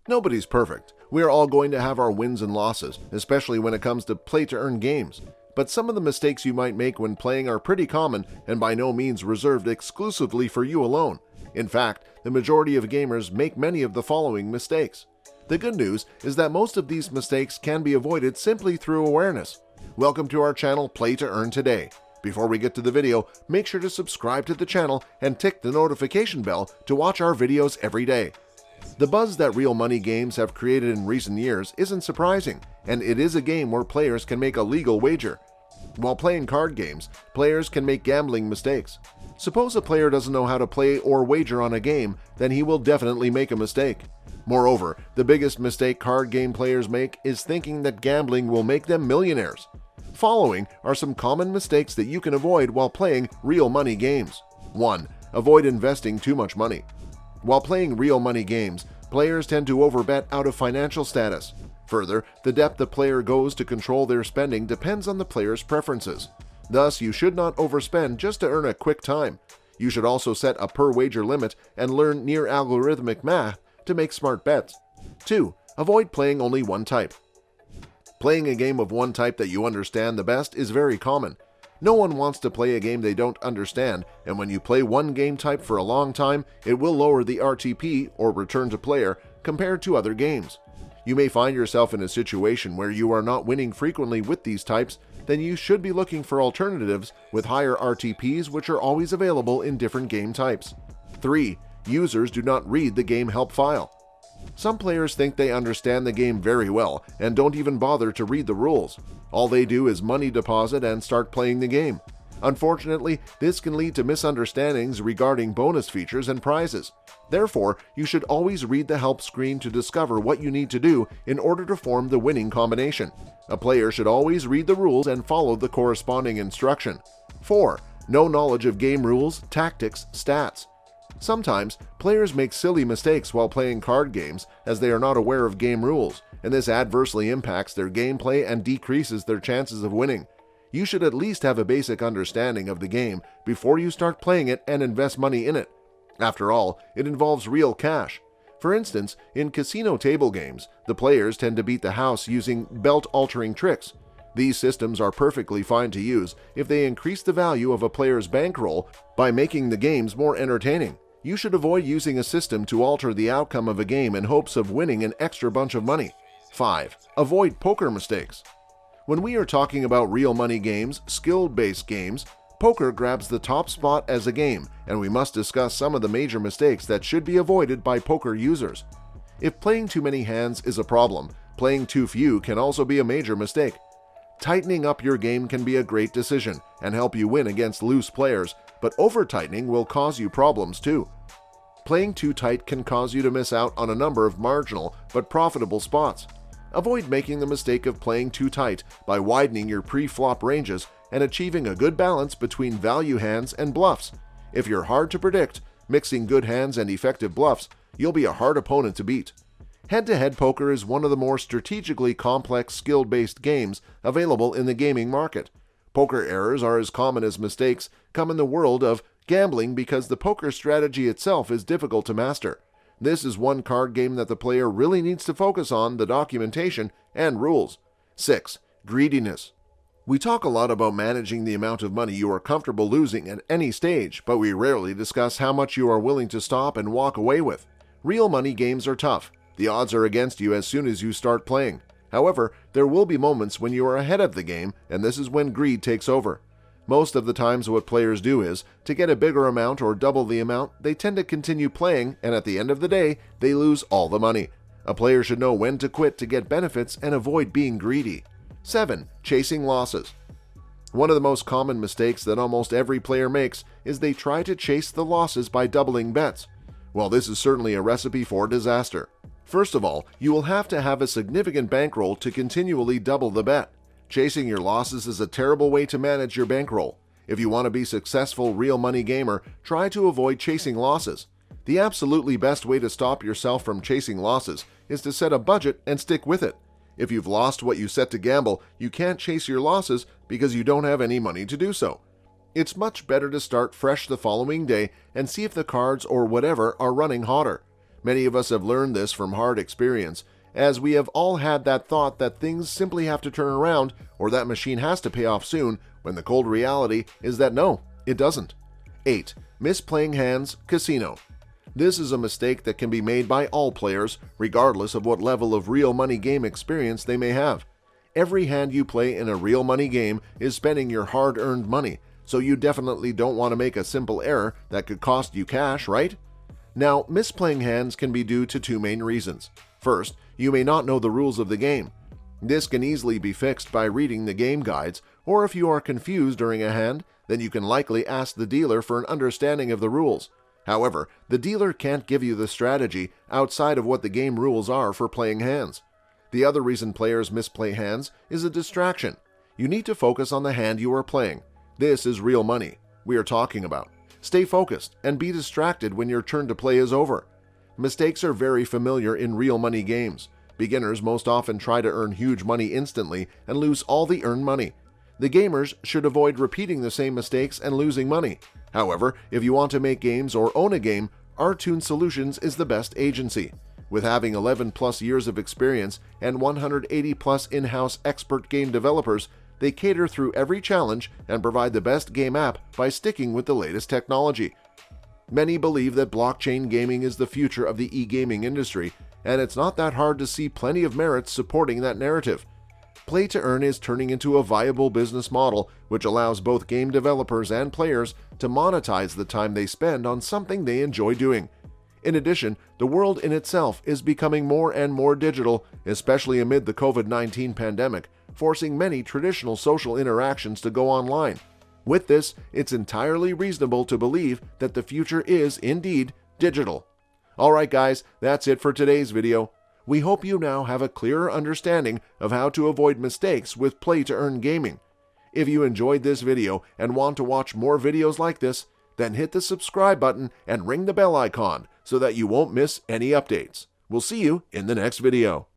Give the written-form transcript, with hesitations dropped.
Nobody's perfect. We are all going to have our wins and losses, especially when it comes to play-to-earn games. But some of the mistakes you might make when playing are pretty common and by no means reserved exclusively for you alone. In fact, the majority of gamers make many of the following mistakes. The good news is that most of these mistakes can be avoided simply through awareness. Welcome to our channel Play to Earn Today. Before we get to the video, make sure to subscribe to the channel and tick the notification bell to watch our videos every day. The buzz that real money games have created in recent years isn't surprising, and it is a game where players can make a legal wager. While playing card games, players can make gambling mistakes. Suppose a player doesn't know how to play or wager on a game, then he will definitely make a mistake. Moreover, the biggest mistake card game players make is thinking that gambling will make them millionaires. Following are some common mistakes that you can avoid while playing real money games. 1. Avoid investing too much money. While playing real money games, players tend to overbet out of financial status. Further, the depth the player goes to control their spending depends on the player's preferences. Thus, you should not overspend just to earn a quick time. You should also set a per-wager limit and learn near algorithmic math to make smart bets. 2. Avoid playing only one type. Playing a game of one type that you understand the best is very common. No one wants to play a game they don't understand, and when you play one game type for a long time, it will lower the RTP, or return to player, compared to other games. You may find yourself in a situation where you are not winning frequently with these types, then you should be looking for alternatives with higher RTPs, which are always available in different game types. 3. Users do not read the game help file. Some players think they understand the game very well and don't even bother to read the rules. All they do is money deposit and start playing the game. Unfortunately, this can lead to misunderstandings regarding bonus features and prizes. Therefore, you should always read the help screen to discover what you need to do in order to form the winning combination. A player should always read the rules and follow the corresponding instruction. 4. No knowledge of game rules, tactics, stats. Sometimes, players make silly mistakes while playing card games as they are not aware of game rules, and this adversely impacts their gameplay and decreases their chances of winning. You should at least have a basic understanding of the game before you start playing it and invest money in it. After all, it involves real cash. For instance, in casino table games, the players tend to beat the house using belt-altering tricks. These systems are perfectly fine to use if they increase the value of a player's bankroll by making the games more entertaining. You should avoid using a system to alter the outcome of a game in hopes of winning an extra bunch of money. 5. Avoid poker mistakes. When we are talking about real money games, skill-based games, poker grabs the top spot as a game, and we must discuss some of the major mistakes that should be avoided by poker users. If playing too many hands is a problem, playing too few can also be a major mistake. Tightening up your game can be a great decision and help you win against loose players, but over-tightening will cause you problems too. Playing too tight can cause you to miss out on a number of marginal but profitable spots. Avoid making the mistake of playing too tight by widening your pre-flop ranges and achieving a good balance between value hands and bluffs. If you're hard to predict, mixing good hands and effective bluffs, you'll be a hard opponent to beat. Head-to-head poker is one of the more strategically complex skill-based games available in the gaming market. Poker errors are as common as mistakes come in the world of gambling because the poker strategy itself is difficult to master. This is one card game that the player really needs to focus on the documentation and rules. 6. Greediness. We talk a lot about managing the amount of money you are comfortable losing at any stage, but we rarely discuss how much you are willing to stop and walk away with. Real money games are tough. The odds are against you as soon as you start playing. However, there will be moments when you are ahead of the game, and this is when greed takes over. Most of the times what players do is, to get a bigger amount or double the amount, they tend to continue playing, and at the end of the day, they lose all the money. A player should know when to quit to get benefits and avoid being greedy. 7. Chasing losses. One of the most common mistakes that almost every player makes is they try to chase the losses by doubling bets. Well, this is certainly a recipe for disaster. First of all, you will have to have a significant bankroll to continually double the bet. Chasing your losses is a terrible way to manage your bankroll. If you want to be a successful real money gamer, try to avoid chasing losses. The absolutely best way to stop yourself from chasing losses is to set a budget and stick with it. If you've lost what you set to gamble, you can't chase your losses because you don't have any money to do so. It's much better to start fresh the following day and see if the cards or whatever are running hotter. Many of us have learned this from hard experience, as we have all had that thought that things simply have to turn around or that machine has to pay off soon, when the cold reality is that no, it doesn't. 8. Misplaying hands, casino. This is a mistake that can be made by all players, regardless of what level of real money game experience they may have. Every hand you play in a real money game is spending your hard-earned money, so you definitely don't want to make a simple error that could cost you cash, right? Now, misplaying hands can be due to two main reasons. First, you may not know the rules of the game. This can easily be fixed by reading the game guides, or if you are confused during a hand, then you can likely ask the dealer for an understanding of the rules. However, the dealer can't give you the strategy outside of what the game rules are for playing hands. The other reason players misplay hands is a distraction. You need to focus on the hand you are playing. This is real money we are talking about. Stay focused and be distracted when your turn to play is over. Mistakes are very familiar in real money games. Beginners most often try to earn huge money instantly and lose all the earned money. The gamers should avoid repeating the same mistakes and losing money. However, if you want to make games or own a game, Rtoon Solutions is the best agency. With having 11 plus years of experience and 180 plus in-house expert game developers, they cater through every challenge and provide the best game app by sticking with the latest technology. Many believe that blockchain gaming is the future of the e-gaming industry, and it's not that hard to see plenty of merits supporting that narrative. Play to earn is turning into a viable business model which allows both game developers and players to monetize the time they spend on something they enjoy doing. In addition, the world in itself is becoming more and more digital, especially amid the COVID-19 pandemic, forcing many traditional social interactions to go online. With this, it's entirely reasonable to believe that the future is indeed digital. Alright guys, that's it for today's video. We hope you now have a clearer understanding of how to avoid mistakes with play-to-earn gaming. If you enjoyed this video and want to watch more videos like this, then hit the subscribe button and ring the bell icon so that you won't miss any updates. We'll see you in the next video.